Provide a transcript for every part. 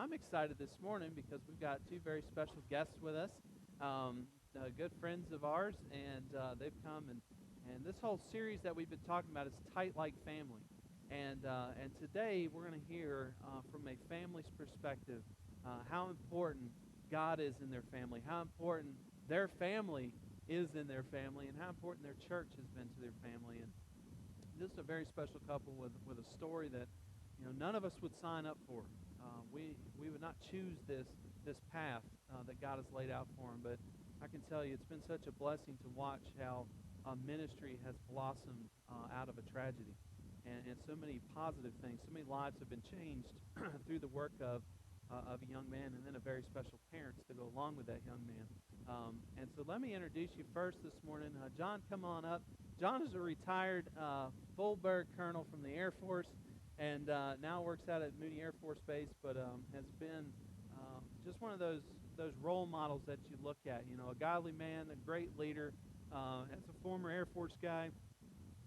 I'm excited this morning because we've got two very special guests with us, good friends of ours, and they've come and this whole series that we've been talking about is tight like family, and today we're going to hear from a family's perspective how important God is in their family, how important their family is in their family, and how important their church has been to their family. And this is a very special couple with a story that none of us would sign up for. We would not choose this path that God has laid out for them. But I can tell you, it's been such a blessing to watch how ministry has blossomed out of a tragedy, and so many positive things. So many lives have been changed through the work of a young man, and then a very special parents to go along with that young man. And so let me introduce you first this morning. John, come on up. John is a retired full-bird colonel from the Air Force, and now works out at Mooney Air Force Base, but has been just one of those role models that you look at. You know, a godly man, a great leader. As a former Air Force guy,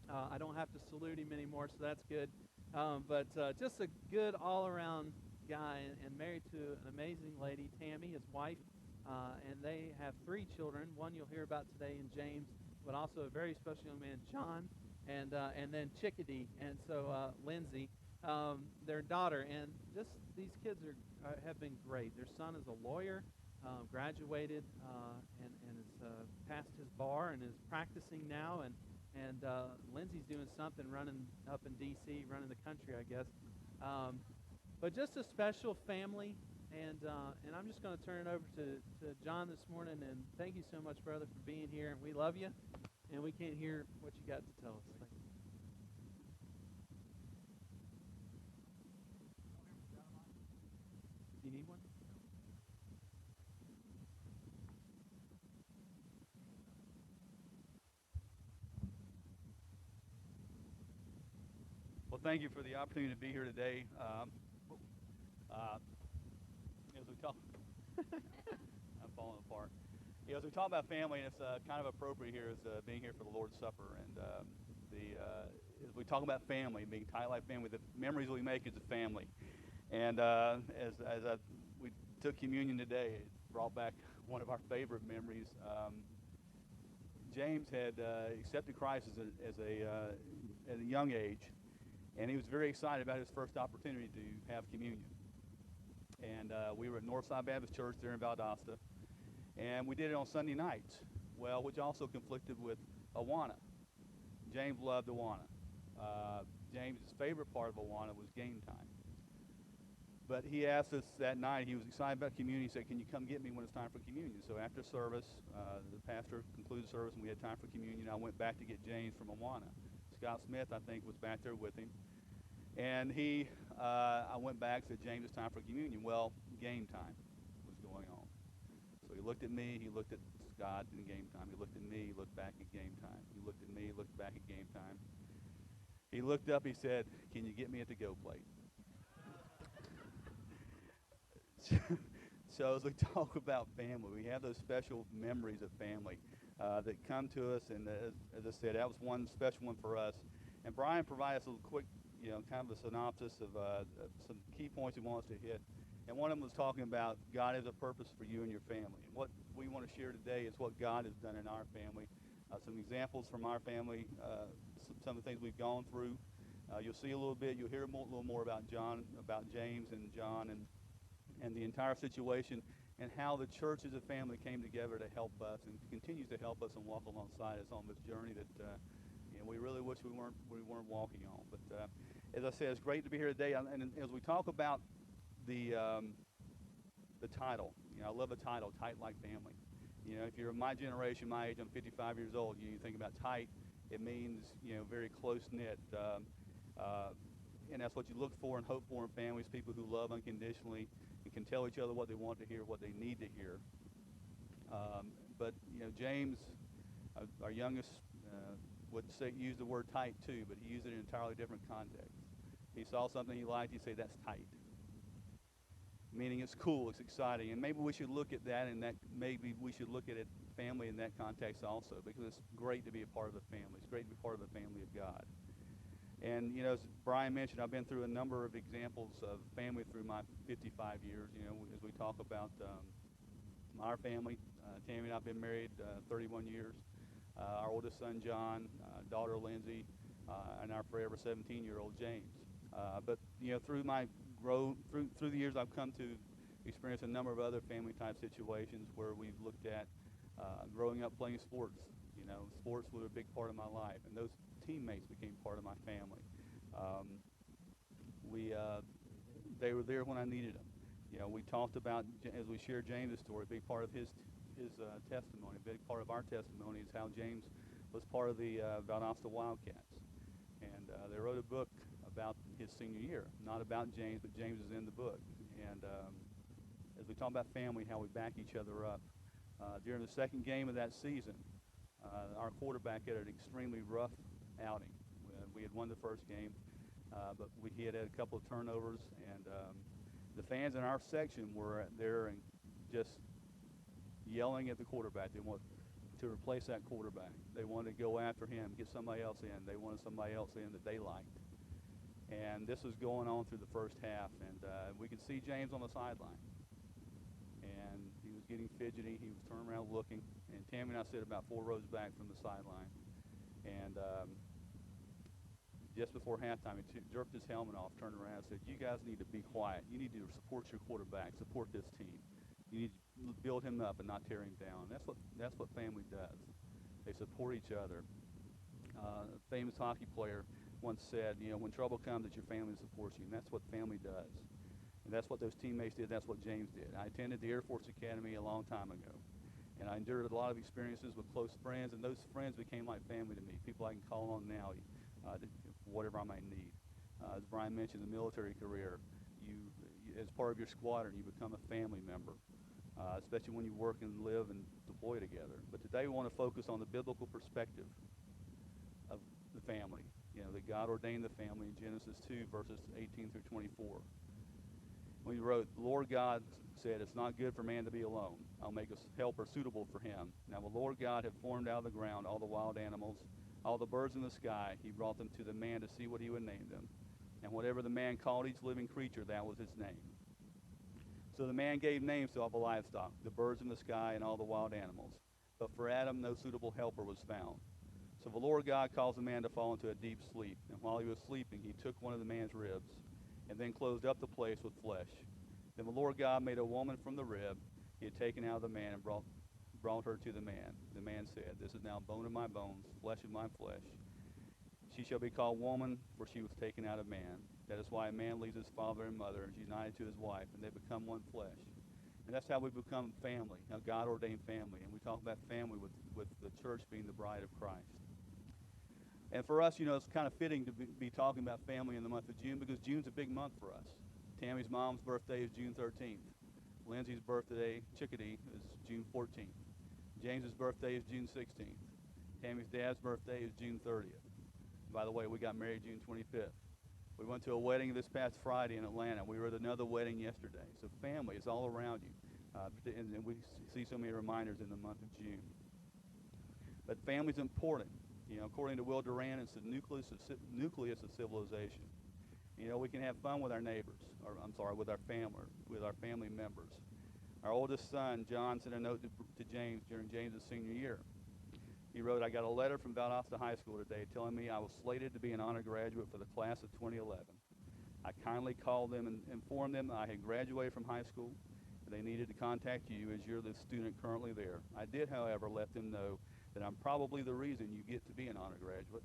I don't have to salute him anymore, so that's good. But just a good all-around guy, and married to an amazing lady, Tammy, his wife, and they have three children. One you'll hear about today in James, but also a very special young man, John, and then Chickadee, and so Lindsay, their daughter, and just these kids have been great. Their son is a lawyer, graduated, and has passed his bar and is practicing now, and Lindsay's doing something, running up in D.C., running the country, I guess. But just a special family, and I'm just going to turn it over to John this morning. And thank you so much, brother, for being here. And we love you, and we can't hear what you got to tell us. Thank you. Do you need one? Well, thank you for the opportunity to be here today. Uh, as we talk, I'm falling apart. As we talk about family, and it's kind of appropriate here as being here for the Lord's Supper, and as we talk about family, being tight like family, the memories we make as a family, and we took communion today, it brought back one of our favorite memories. James had accepted Christ at a young age, and he was very excited about his first opportunity to have communion. And we were at Northside Baptist Church there in Valdosta, and we did it on Sunday nights, well, which also conflicted with Awana. James loved Awana. James's favorite part of Awana was game time. But he asked us that night, he was excited about communion. He said, "Can you come get me when it's time for communion?" So after service, the pastor concluded service and we had time for communion. I went back to get James from Awana. Scott Smith, I think, was back there with him. And I went back and said, "James, it's time for communion." Well, game time was going on. So he looked at me, he looked at Scott in game time. He looked at me, he looked back at game time. He looked at me, he looked back at game time. He looked up, he said, "Can you get me at the go plate?" So as we talk about family, we have those special memories of family that come to us, and as I said, that was one special one for us. And Brian provided us a little quick, kind of a synopsis of some key points he wants to hit. And one of them was talking about God has a purpose for you and your family. And what we want to share today is what God has done in our family. Some examples from our family, some of the things we've gone through. You'll see a little bit, you'll hear a little more about James and John, and the entire situation, and how the church as a family came together to help us and continues to help us and walk alongside us on this journey that we really wish we weren't walking on. But as I said, it's great to be here today. And as we talk about the title, I love the title, "Tight Like Family." If you're my generation, my age, I'm 55 years old. You think about tight, it means very close knit. And that's what you look for and hope for in families, people who love unconditionally and can tell each other what they want to hear, what they need to hear. But James, our youngest, would use the word tight too, but he used it in an entirely different context. He saw something he liked, he'd say, "That's tight." Meaning it's cool, it's exciting, and maybe we should look at that, and that maybe we should look at it, family, in that context also, because it's great to be a part of a family. It's great to be part of the family of God. And as Brian mentioned, I've been through a number of examples of family through my 55 years. As we talk about our family, Tammy and I've been married 31 years. Our oldest son John, daughter Lindsay, and our forever 17-year-old James. But through my growth, through the years, I've come to experience a number of other family type situations where we've looked at growing up playing sports. Sports were a big part of my life, and those teammates became part of my family. Um, we They were there when I needed them. We talked about, as we shared James' story, a big part of his testimony, a big part of our testimony is how James was part of the Valdosta Wildcats. And they wrote a book about his senior year, not about James, but James is in the book. And as we talk about family, how we back each other up, during the second game of that season, our quarterback had an extremely rough outing. We had won the first game, but he had a couple of turnovers, and the fans in our section were there and just yelling at the quarterback. They want to replace that quarterback. They wanted to go after him, get somebody else in. They wanted somebody else in that they liked. And this was going on through the first half, and we could see James on the sideline. And he was getting fidgety. He was turning around looking. And Tammy and I sit about 4 rows back from the sideline. And just before halftime, he jerked his helmet off, turned around, and said, "You guys need to be quiet. You need to support your quarterback, support this team. You need to build him up and not tear him down." That's what family does. They support each other. A famous hockey player once said, when trouble comes, it's your family that supports you, and that's what family does. And that's what those teammates did. That's what James did. I attended the Air Force Academy a long time ago, and I endured a lot of experiences with close friends, and those friends became like family to me, people I can call on now for whatever I might need. As Brian mentioned, the military career, as part of your squadron, you become a family member, especially when you work and live and deploy together. But today we want to focus on the biblical perspective of the family, that God ordained the family in Genesis 2, verses 18 through 24. When he wrote, "The Lord God said, it's not good for man to be alone. I'll make a helper suitable for him. Now the Lord God had formed out of the ground all the wild animals, all the birds in the sky. He brought them to the man to see what he would name them. And whatever the man called each living creature, that was his name. So the man gave names to all the livestock, the birds in the sky, and all the wild animals. But for Adam no suitable helper was found. So the Lord God caused the man to fall into a deep sleep. And while he was sleeping, he took one of the man's ribs, and then closed up the place with flesh. Then the Lord God made a woman from the rib he had taken out of the man and brought her to the man. The man said, "This is now bone of my bones, flesh of my flesh. She shall be called woman, for she was taken out of man. That is why a man leaves his father and mother and is united to his wife, and they become one flesh." And that's how we become family, a God-ordained family. And we talk about family with the church being the bride of Christ. And for us, it's kind of fitting to be talking about family in the month of June, because June's a big month for us. Tammy's mom's birthday is June 13th. Lindsay's birthday, Chickadee, is June 14th. James's birthday is June 16th. Tammy's dad's birthday is June 30th. By the way, we got married June 25th. We went to a wedding this past Friday in Atlanta. We were at another wedding yesterday. So family is all around you. And we see so many reminders in the month of June. But family's important. According to Will Durant, it's the nucleus of civilization. We can have fun with our neighbors, with our family members. Our oldest son, John, sent a note to James during James's senior year. He wrote, "I got a letter from Valdosta High School today telling me I was slated to be an honor graduate for the class of 2011. I kindly called them and informed them I had graduated from high school, and they needed to contact you as you're the student currently there. I did, however, let them know that I'm probably the reason you get to be an honor graduate.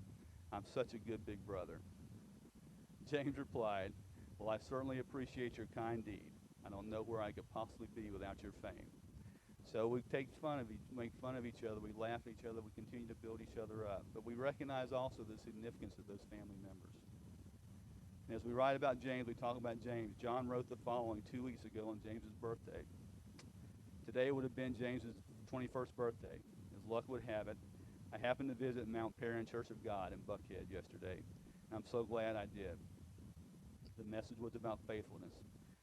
I'm such a good big brother." James replied, "Well, I certainly appreciate your kind deed. I don't know where I could possibly be without your fame." So we make fun of each other, we laugh at each other, we continue to build each other up. But we recognize also the significance of those family members. And as we write about James, we talk about James. John wrote the following 2 weeks ago on James's birthday. Today would have been James's 21st birthday. As luck would have it, I happened to visit Mount Perrin Church of God in Buckhead yesterday, and I'm so glad I did. The message was about faithfulness,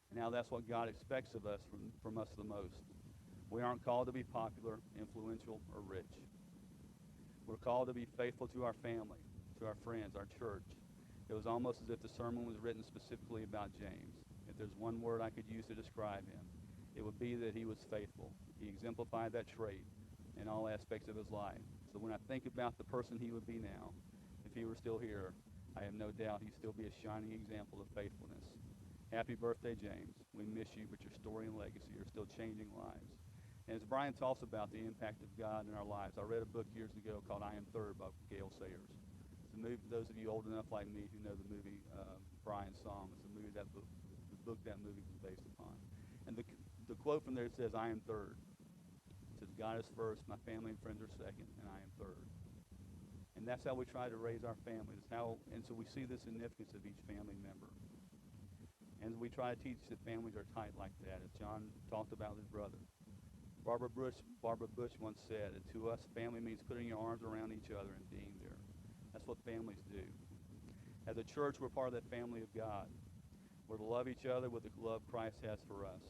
and how that's what God expects of us from us the most. We aren't called to be popular, influential, or rich. We're called to be faithful to our family, to our friends, our church, It was almost as if the sermon was written specifically about James. If there's one word I could use to describe him, it would be that he was faithful. He exemplified that trait in all aspects of his life. So when I think about the person he would be now, if he were still here, I have no doubt he'd still be a shining example of faithfulness. Happy birthday, James. We miss you, but your story and legacy are still changing lives. And as Brian talks about the impact of God in our lives, I read a book years ago called I Am Third by Gail Sayers. It's a movie, those of you old enough like me who know the movie Brian's Song, it's a movie that the book that movie was based upon. And the quote from there says, I am third. It says, God is first, my family and friends are second, and I am third. And that's how we try to raise our families. And so we see the significance of each family member. And we try to teach that families are tight like that, as John talked about his brother. Barbara Bush once said that to us, family means putting your arms around each other and being there. That's what families do. As a church, we're part of that family of God. We're to love each other with the love Christ has for us.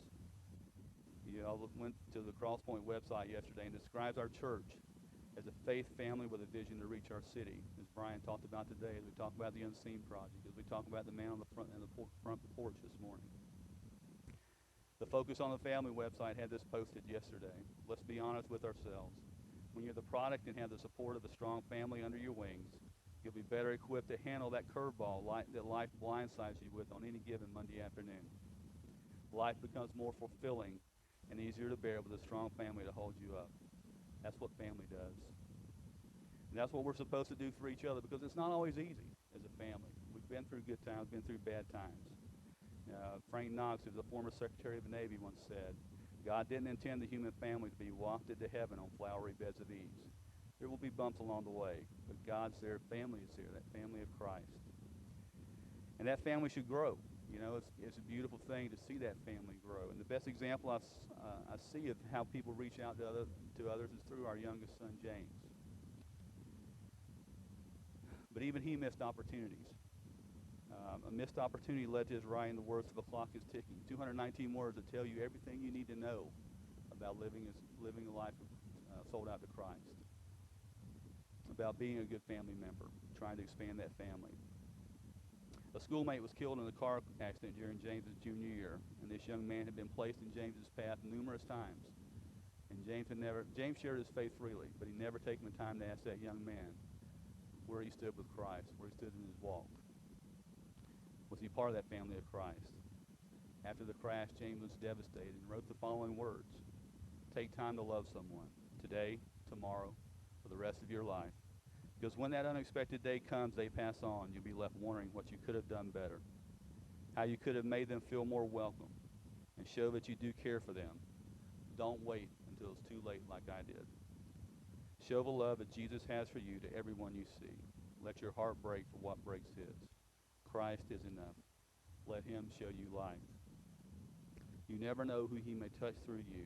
I went to the Crosspoint website yesterday and describes our church as a faith family with a vision to reach our city, as Brian talked about today, as we talk about the Unseen Project, as we talk about the man on the front porch this morning. The Focus on the Family website had this posted yesterday. Let's be honest with ourselves. When you're the product and have the support of a strong family under your wings, you'll be better equipped to handle that curveball that life blindsides you with on any given Monday afternoon. Life becomes more fulfilling and easier to bear with a strong family to hold you up. That's what family does. And that's what we're supposed to do for each other, because it's not always easy as a family. We've been through good times, been through bad times. Frank Knox, who's a former Secretary of the Navy, once said, God didn't intend the human family to be wafted to heaven on flowery beds of ease. There will be bumps along the way, but God's there, family is there, that family of Christ. And that family should grow. It's a beautiful thing to see that family grow. And the best example I see of how people reach out to others is through our youngest son, James. But even he missed opportunities. A missed opportunity led to his writing the words of a clock is ticking. 219 words that tell you everything you need to know about living a life sold out to Christ. About being a good family member, trying to expand that family. A schoolmate was killed in a car accident during James's junior year, and this young man had been placed in James's path numerous times. And James shared his faith freely, but he never taken the time to ask that young man where he stood with Christ, where he stood in his walk. Was he part of that family of Christ? After the crash, James was devastated and wrote the following words: take time to love someone, today, tomorrow, for the rest of your life. Because when that unexpected day comes, they pass on. You'll be left wondering what you could have done better, how you could have made them feel more welcome, and show that you do care for them. Don't wait until it's too late like I did. Show the love that Jesus has for you to everyone you see. Let your heart break for what breaks his. Christ is enough. Let him show you life. You never know who he may touch through you.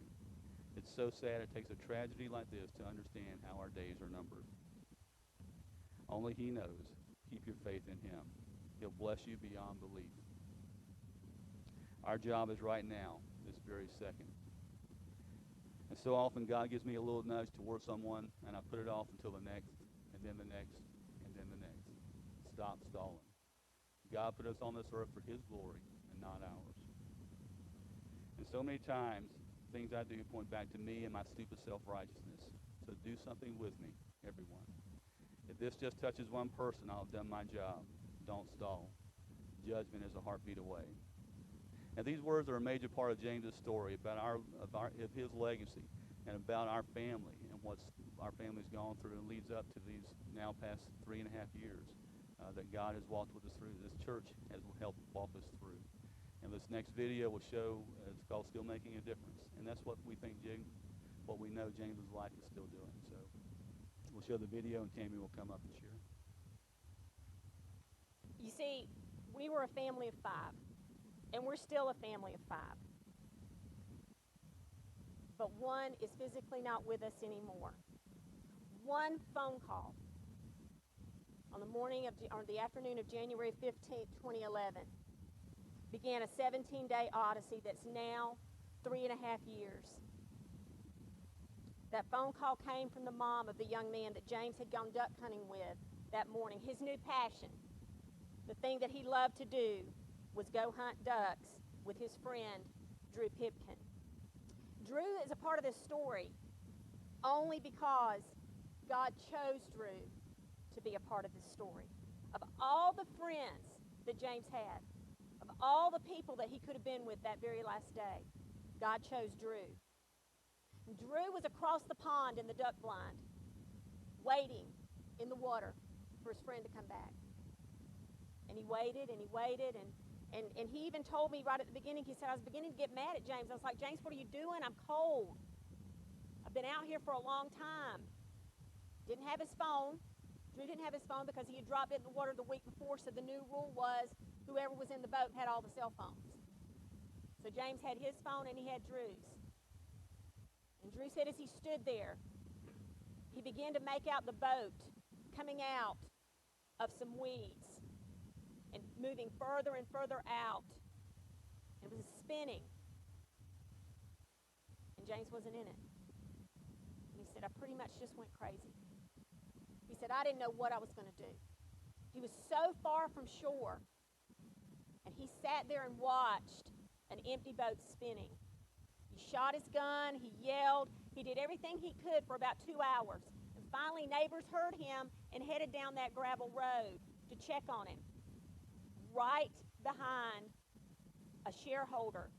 It's so sad it takes a tragedy like this to understand how our days are numbered. Only he knows. Keep your faith in him. He'll bless you beyond belief. Our job is right now, this very second. And so often God gives me a little nudge towards someone, and I put it off until the next, and then the next, and then the next. Stop stalling. God put us on this earth for his glory and not ours. And so many times, things I do point back to me and my stupid self-righteousness. So do something with me, everyone. If this just touches one person, I'll have done my job. Don't stall. Judgment is a heartbeat away. Now, these words are a major part of James's story about of his legacy and about our family and what our family's gone through and leads up to these now past 3.5 years that God has walked with us through. This church has helped walk us through. And this next video will show, it's called Still Making a Difference. And that's what we think what we know James's life is still doing. So we'll show the video, and Tammy will come up and share. You see, we were a family of 5, and we're still a family of 5. But one is physically not with us anymore. One phone call on the afternoon of January 15th, 2011, began a 17-day odyssey that's now 3.5 years. That phone call came from the mom of the young man that James had gone duck hunting with that morning, his new passion. the thing that he loved to do was go hunt ducks with his friend, Drew Pipkin. Drew is a part of this story only because God chose Drew to be a part of this story. Of all the friends that James had, of all the people that he could have been with that very last day, God chose Drew. Drew was across the pond in the duck blind, waiting in the water for his friend to come back. And he waited and he waited, and he even told me right at the beginning, he said, I was beginning to get mad at James. I was like, James, what are you doing? I'm cold. I've been out here for a long time. Didn't have his phone. Drew didn't have his phone because he had dropped it in the water the week before, so the new rule was whoever was in the boat had all the cell phones. So James had his phone and he had Drew's. And Drew said as he stood there, he began to make out the boat coming out of some weeds and moving further and further out. It was spinning. And James wasn't in it. And he said, I pretty much just went crazy. He said, I didn't know what I was going to do. He was so far from shore. And he sat there and watched an empty boat spinning. He shot his gun, he yelled, he did everything he could for about 2 hours. And finally, neighbors heard him and headed down that gravel road to check on him. Right behind a shareholder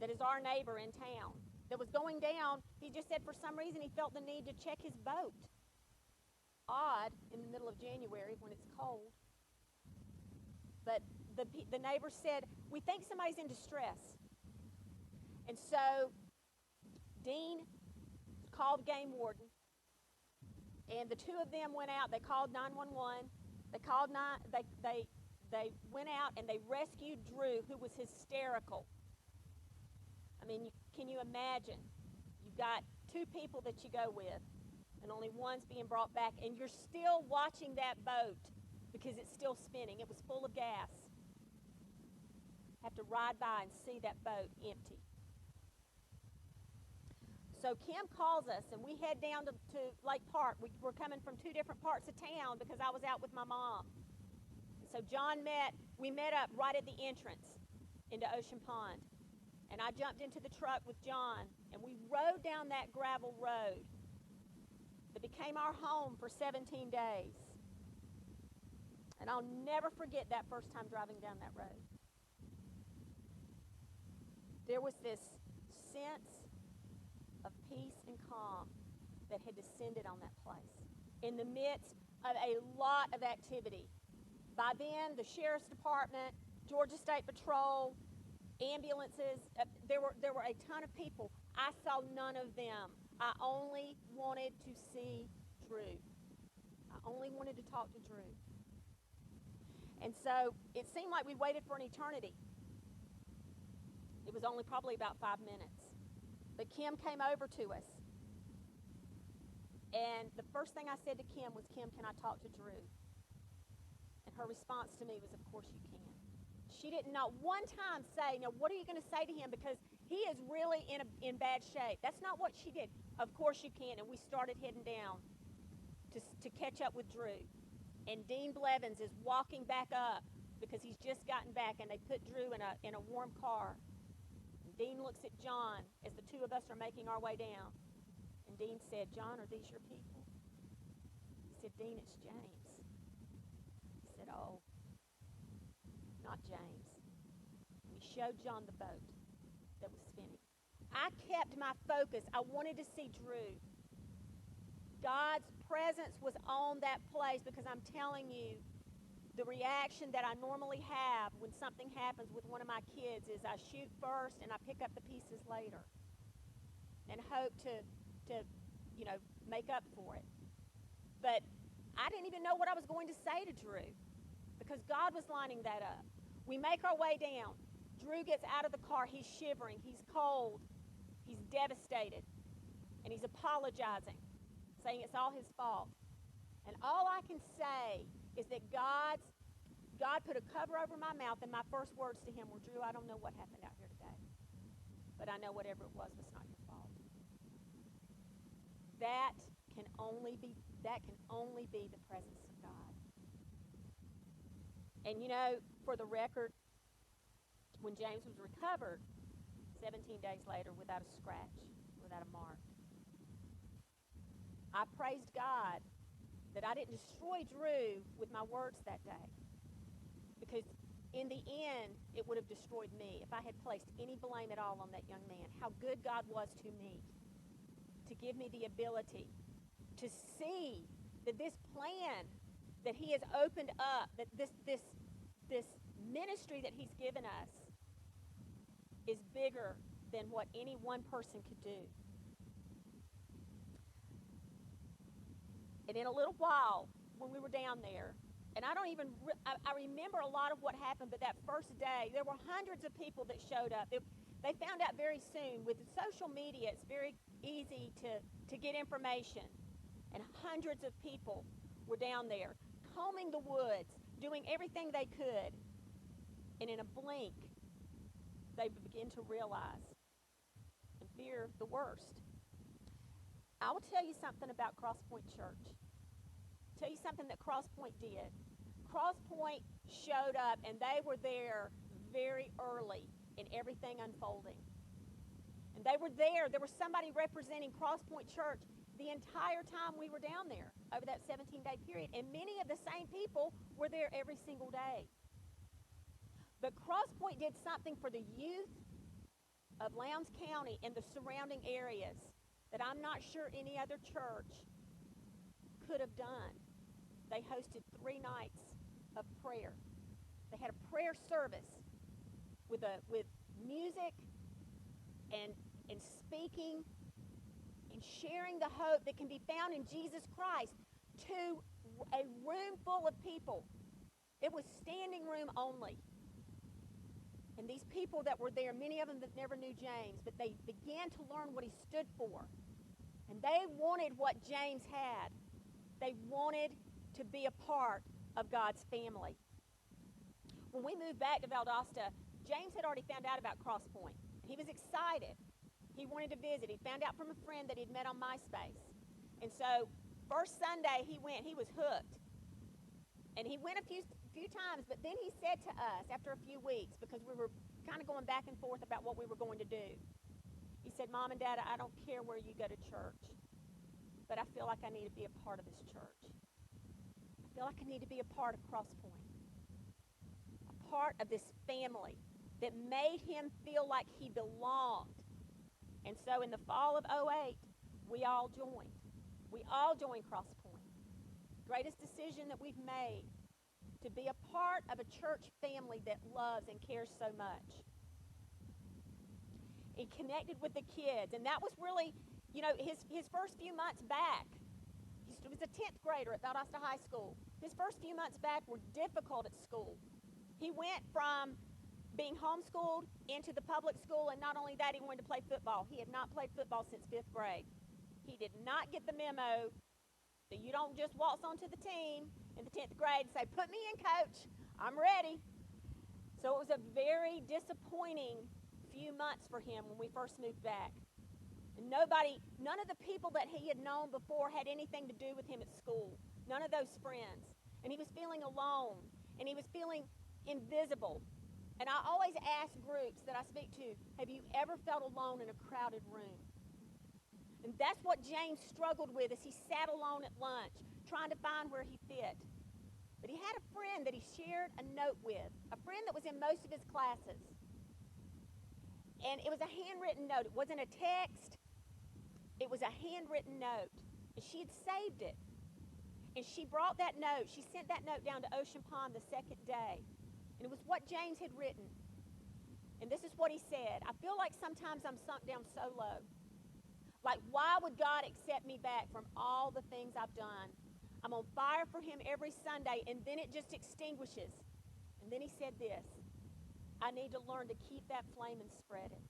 that is our neighbor in town that was going down. He just said for some reason he felt the need to check his boat. Odd in the middle of January when it's cold. But the neighbor said, we think somebody's in distress. And so Dean called the game warden, and the two of them went out. They called 911. They went out and they rescued Drew, who was hysterical. I mean, can you imagine? You've got two people that you go with, and only one's being brought back, and you're still watching that boat because it's still spinning. It was full of gas. Have to ride by and see that boat empty. So Kim calls us, and we head down to Lake Park. We're coming from two different parts of town because I was out with my mom. And so we met up right at the entrance into Ocean Pond. And I jumped into the truck with John, and we rode down that gravel road that became our home for 17 days. And I'll never forget that first time driving down that road. There was this sense of peace and calm that had descended on that place in the midst of a lot of activity. By then, the Sheriff's Department, Georgia State Patrol, ambulances, there were a ton of people. I saw none of them. I only wanted to see Drew. I only wanted to talk to Drew. And so it seemed like we waited for an eternity. It was only probably about 5 minutes. But Kim came over to us. And the first thing I said to Kim was, Kim, can I talk to Drew? And her response to me was, of course you can. She didn't not one time say, now what are you going to say to him? Because he is really in bad shape. That's not what she did. Of course you can. And we started heading down to catch up with Drew. And Dean Blevins is walking back up because he's just gotten back, and they put Drew in a warm car. And Dean looks at John as the two of us are making our way down. And Dean said, John, are these your people? He said, Dean, it's James. He said, oh, not James. And we showed John the boat that was spinning. I kept my focus. I wanted to see Drew. God's presence was on that place because I'm telling you, the reaction that I normally have when something happens with one of my kids is I shoot first and I pick up the pieces later and hope to make up for it. But I didn't even know what I was going to say to Drew because God was lining that up. We make our way down. Drew gets out of the car. He's shivering. He's cold. He's devastated. And he's apologizing, saying it's all his fault. And all I can say is that God put a cover over my mouth, and my first words to him were, Drew, I don't know what happened out here today, but I know whatever it was not your fault. That can only be the presence of God. And you know, for the record, when James was recovered, 17 days later, without a scratch, without a mark, I praised God that I didn't destroy Drew with my words that day. Because in the end, it would have destroyed me if I had placed any blame at all on that young man. How good God was to me to give me the ability to see that this plan that he has opened up, that this ministry that he's given us is bigger than what any one person could do. And in a little while, when we were down there, and I don't even, I remember a lot of what happened, but that first day, there were hundreds of people that showed up. They found out very soon, with social media, it's very easy to get information. And hundreds of people were down there, combing the woods, doing everything they could. And in a blink, they begin to realize and fear the worst. I will tell you something about Crosspoint Church. Tell you something that Crosspoint did. Crosspoint showed up, and they were there very early in everything unfolding. And they were there. There was somebody representing Crosspoint Church the entire time we were down there over that 17-day period. And many of the same people were there every single day. But Crosspoint did something for the youth of Lowndes County and the surrounding areas that I'm not sure any other church could have done. They hosted 3 nights of prayer. They had a prayer service with music and speaking and sharing the hope that can be found in Jesus Christ to a room full of people. It was standing room only. And these people that were there, many of them that never knew James, but they began to learn what he stood for. And they wanted what James had. They wanted to be a part of God's family. When we moved back to Valdosta, James had already found out about Crosspoint. He was excited. He wanted to visit. He found out from a friend that he'd met on MySpace. And so, first Sunday he went, he was hooked. And he went a few times, but then he said to us after a few weeks, because we were kind of going back and forth about what we were going to do, he said, Mom and Dad, I don't care where you go to church, but I feel like I need to be a part of this church. I feel like I need to be a part of Crosspoint, a part of this family that made him feel like he belonged. And so in the fall of 2008, we all joined. We all joined Crosspoint. Greatest decision that we've made, to be a part of a church family that loves and cares so much. He connected with the kids, and that was really, you know, his first few months back. He was a 10th grader at Valdosta High School. His first few months back were difficult at school. He went from being homeschooled into the public school, and not only that, he wanted to play football. He had not played football since 5th grade. He did not get the memo that you don't just waltz onto the team in the 10th grade and say, put me in, coach, I'm ready. So it was a very disappointing few months for him when we first moved back. And none of the people that he had known before had anything to do with him at school. None of those friends. And he was feeling alone. And he was feeling invisible. And I always ask groups that I speak to, have you ever felt alone in a crowded room? And that's what James struggled with as he sat alone at lunch, trying to find where he fit. But he had a friend that he shared a note with, a friend that was in most of his classes. And it was a handwritten note. It wasn't a text. It was a handwritten note. And she had saved it. And she brought that note. She sent that note down to Ocean Pond the second day. And it was what James had written. And this is what he said. I feel like sometimes I'm sunk down so low. Like, why would God accept me back from all the things I've done? I'm on fire for him every Sunday, and then it just extinguishes. And then he said this, I need to learn to keep that flame and spread it,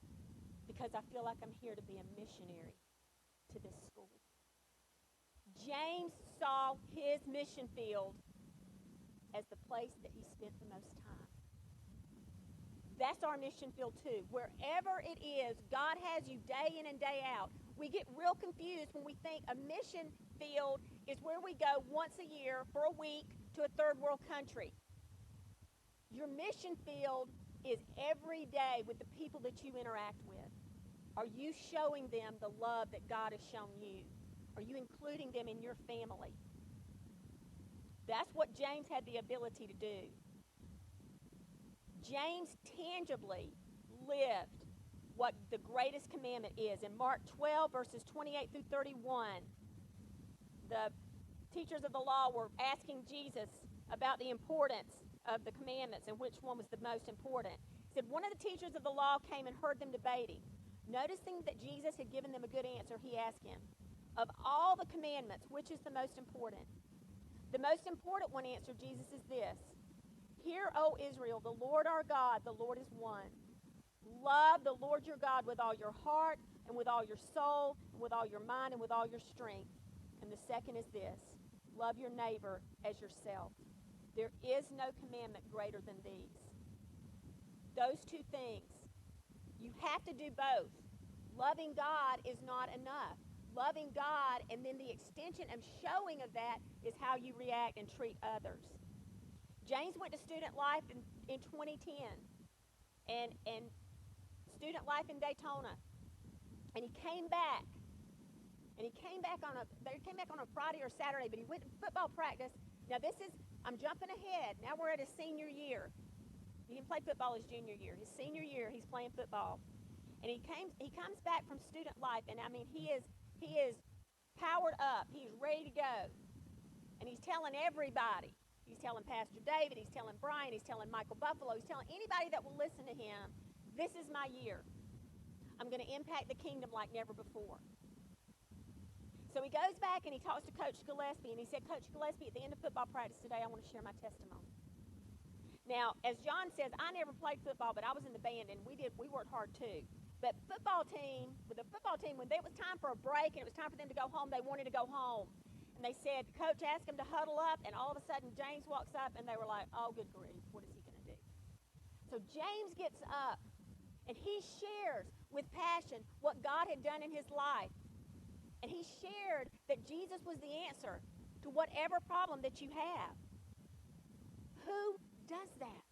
because I feel like I'm here to be a missionary to this school. James saw his mission field as the place that he spent the most time. That's our mission field too. Wherever it is, God has you day in and day out. We get real confused when we think a mission field is where we go once a year for a week to a third world country. Your mission field is every day with the people that you interact with. Are you showing them the love that God has shown you? Are you including them in your family? That's what James had the ability to do. James tangibly lived what the greatest commandment is. In Mark 12, verses 28 through 31, the teachers of the law were asking Jesus about the importance of the commandments and which one was the most important. He said, one of the teachers of the law came and heard them debating. Noticing that Jesus had given them a good answer, he asked him, of all the commandments, which is the most important? The most important one, answered Jesus, is this. Hear, O Israel, the Lord our God, the Lord is one. Love the Lord your God with all your heart and with all your soul and with all your mind and with all your strength. And the second is this. Love your neighbor as yourself. There is no commandment greater than these. Those two things. You have to do both. Loving God is not enough. Loving God and then the extension and showing of that is how you react and treat others. James went to student life in 2010 and student life in Daytona. And he came back. And he came back on a Friday or Saturday, but he went to football practice. Now I'm jumping ahead. Now we're at his senior year. He didn't play football his junior year. His senior year, he's playing football. And he comes back from student life, and I mean, he is powered up. He's ready to go. And he's telling everybody. He's telling Pastor David, he's telling Brian, he's telling Michael Buffalo, he's telling anybody that will listen to him, this is my year. I'm going to impact the kingdom like never before. So he goes back and he talks to Coach Gillespie, and he said, Coach Gillespie, at the end of football practice today, I want to share my testimony. Now, as John says, I never played football, but I was in the band, and we worked hard too. But with the football team, when it was time for a break and it was time for them to go home, they wanted to go home. And they said, Coach asked them to huddle up, and all of a sudden James walks up, and they were like, oh, good grief, what is he going to do? So James gets up, and he shares with passion what God had done in his life. And he shared that Jesus was the answer to whatever problem that you have. Who does that?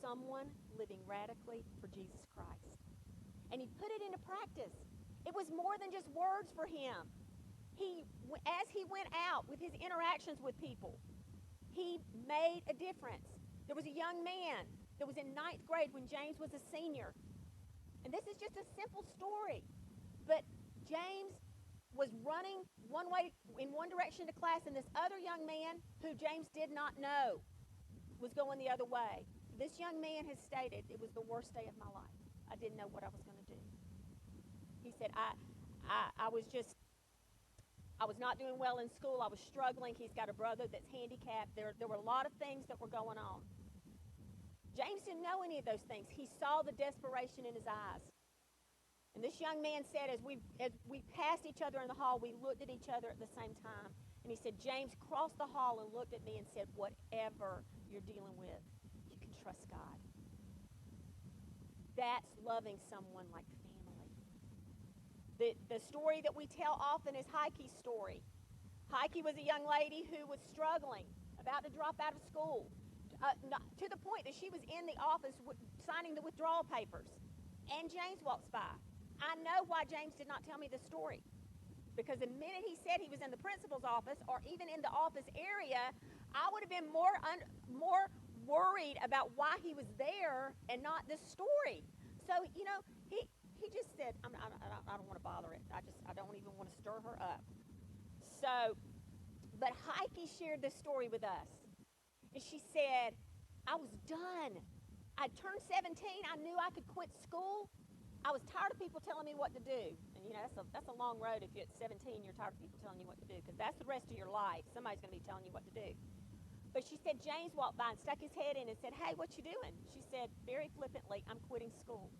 Someone living radically for Jesus Christ. And he put it into practice. It was more than just words for him. As he went out with his interactions with people, he made a difference. There was a young man that was in 9th grade when James was a senior. And this is just a simple story. But James was running one way in one direction to class, and this other young man who James did not know was going the other way. This young man has stated, it was the worst day of my life. I didn't know what I was going to do. He said, I was not doing well in school. I was struggling. He's got a brother that's handicapped. There were a lot of things that were going on. James didn't know any of those things. He saw the desperation in his eyes. And this young man said, as we passed each other in the hall, we looked at each other at the same time. And he said, James crossed the hall and looked at me and said, whatever you're dealing with, you can trust God. That's loving someone like family. The story that we tell often is Heike's story. Heike was a young lady who was struggling, about to drop out of school, to the point that she was in the office signing the withdrawal papers. And James walks by. I know why James did not tell me this story. Because the minute he said he was in the principal's office or even in the office area, I would have been more worried about why he was there and not this story. So, he just said, I don't want to bother it. I don't even want to stir her up. So, but Heike shared this story with us. And she said, I was done. I turned 17. I knew I could quit school. I was tired of people telling me what to do. And, that's a long road if you're at 17, you're tired of people telling you what to do, because that's the rest of your life. Somebody's going to be telling you what to do. But she said James walked by and stuck his head in and said, hey, what you doing? She said, very flippantly, I'm quitting school.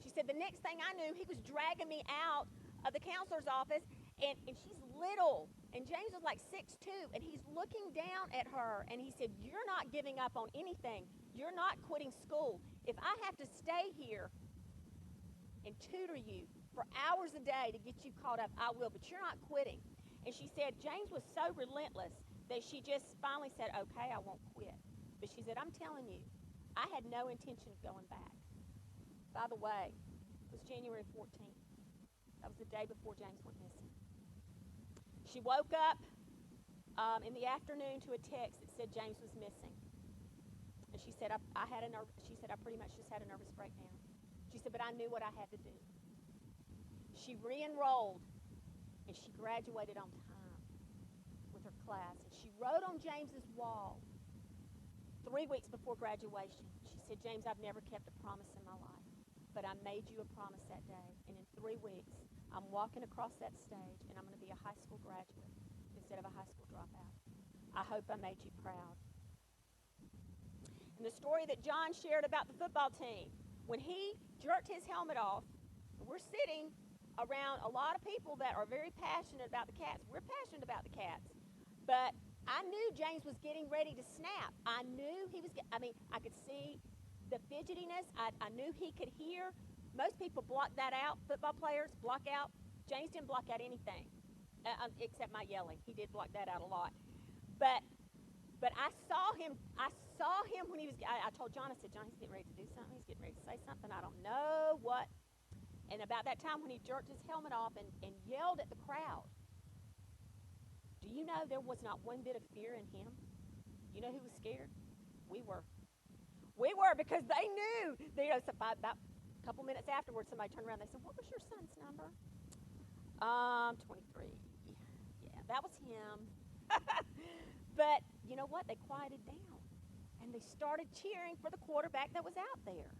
She said, the next thing I knew, he was dragging me out of the counselor's office, and she's little. And James was like 6'2", and he's looking down at her, and he said, you're not giving up on anything. You're not quitting school. If I have to stay here and tutor you for hours a day to get you caught up, I will, but you're not quitting. And she said James was so relentless that she just finally said, okay, I won't quit. But she said, I'm telling you, I had no intention of going back. By the way, it was January 14th. That was the day before James went missing. She woke up in the afternoon to a text that said James was missing. And she said, she said, I pretty much just had a nervous breakdown. She said, but I knew what I had to do. She re-enrolled, and she graduated on time with her class. And she wrote on James's wall 3 weeks before graduation. She said, James, I've never kept a promise in my life, but I made you a promise that day. And in 3 weeks, I'm walking across that stage, and I'm going to be a high school graduate instead of a high school dropout. I hope I made you proud. And the story that John shared about the football team, when he jerked his helmet off, we're sitting around a lot of people that are very passionate about the Cats. We're passionate about the Cats. But I knew James was getting ready to snap. I knew he was, I could see the fidgetiness. I knew he could hear. Most people block that out. Football players block out. James didn't block out anything, except my yelling. He did block that out a lot. But I saw him when he was, I told John, I said, John, he's getting ready to do something. He's getting ready to say something. I don't know what. And about that time when he jerked his helmet off and yelled at the crowd, do you know there was not one bit of fear in him? You know who was scared? We were. We were, because they knew. So about a couple minutes afterwards, somebody turned around and they said, what was your son's number? 23. Yeah, that was him. But you know what? They quieted down. And they started cheering for the quarterback that was out there.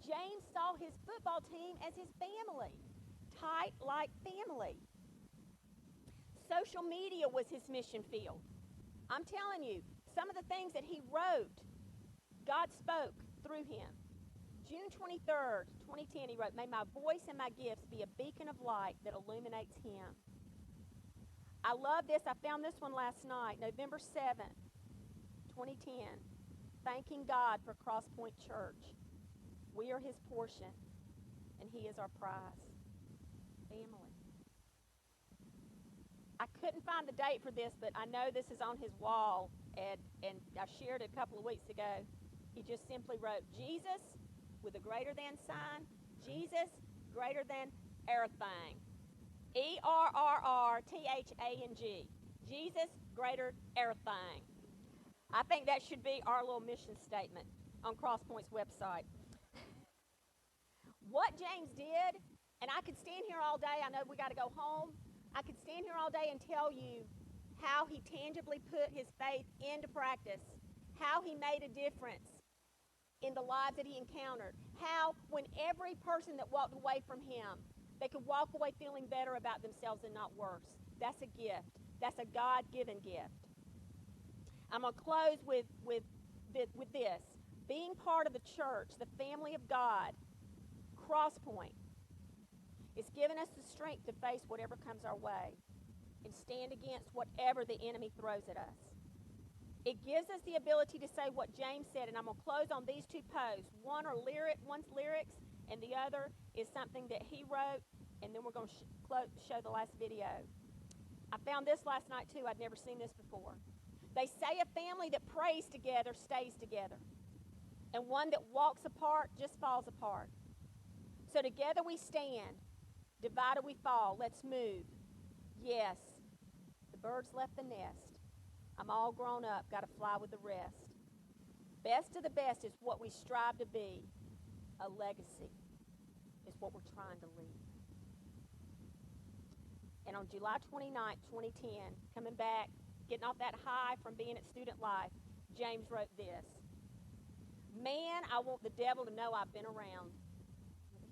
James saw his football team as his family. Tight like family. Social media was his mission field. I'm telling you, some of the things that he wrote, God spoke through him. June 23rd, 2010, he wrote, may my voice and my gifts be a beacon of light that illuminates him. I love this. I found this one last night, November 7th, 2010. Thanking God for Crosspoint Church. We are his portion, and he is our prize. Family. I couldn't find the date for this, but I know this is on his wall, and I shared it a couple of weeks ago. He just simply wrote, Jesus, with a greater than sign, Jesus, greater than everything. ERRRTHANG. Jesus, greater everything. I think that should be our little mission statement on Crosspoint's website. What James did, and I could stand here all day. I know we got to go home. I could stand here all day and tell you how he tangibly put his faith into practice, how he made a difference in the lives that he encountered, how when every person that walked away from him, they could walk away feeling better about themselves and not worse. That's a gift. That's a God-given gift. I'm going to close with this. Being part of the church, the family of God, Crosspoint, it's given us the strength to face whatever comes our way and stand against whatever the enemy throws at us. It gives us the ability to say what James said, and I'm going to close on these two posts. One's lyrics, and the other is something that he wrote, and then we're going to show the last video. I found this last night, too. I'd never seen this before. They say a family that prays together stays together, and one that walks apart just falls apart. So together we stand, divided we fall. Let's move. Yes, the birds left the nest. I'm all grown up, got to fly with the rest. Best of the best is what we strive to be. A legacy is what we're trying to leave. And on July 29th, 2010, coming back, getting off that high from being at Student Life, James wrote this. Man, I want the devil to know I've been around.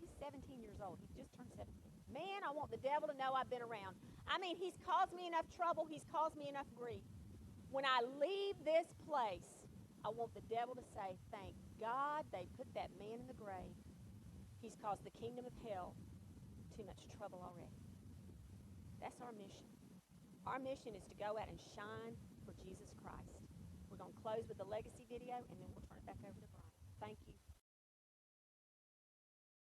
He's 17 years old. He just turned 17. Man, I want the devil to know I've been around. I mean, he's caused me enough trouble. He's caused me enough grief. When I leave this place, I want the devil to say, thank God they put that man in the grave. He's caused the kingdom of hell too much trouble already. That's our mission. Our mission is to go out and shine for Jesus Christ. We're going to close with the legacy video, and then we'll turn it back over to Brian. Thank you.